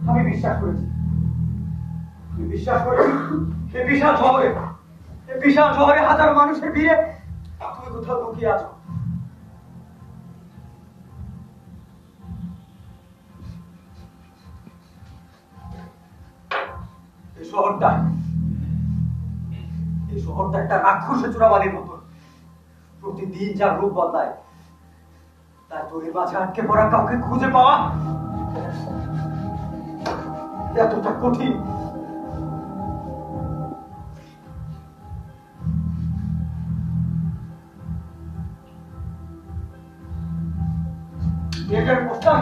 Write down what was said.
আমি বিশ্বাস করেছি, এই বিশাল শহরে হাজার মানুষের ভিড়ে তুমি কোথাও লুকিয়ে আছো। এই শহরটা একটা রাক্ষসে চূড়াবালির মতো, প্রতিদিন যার রূপ বদলায়, তাই তো এর মাঝে আটকে পড়া কাউকে খুঁজে পাওয়া এতটা কঠিন। পোস্টার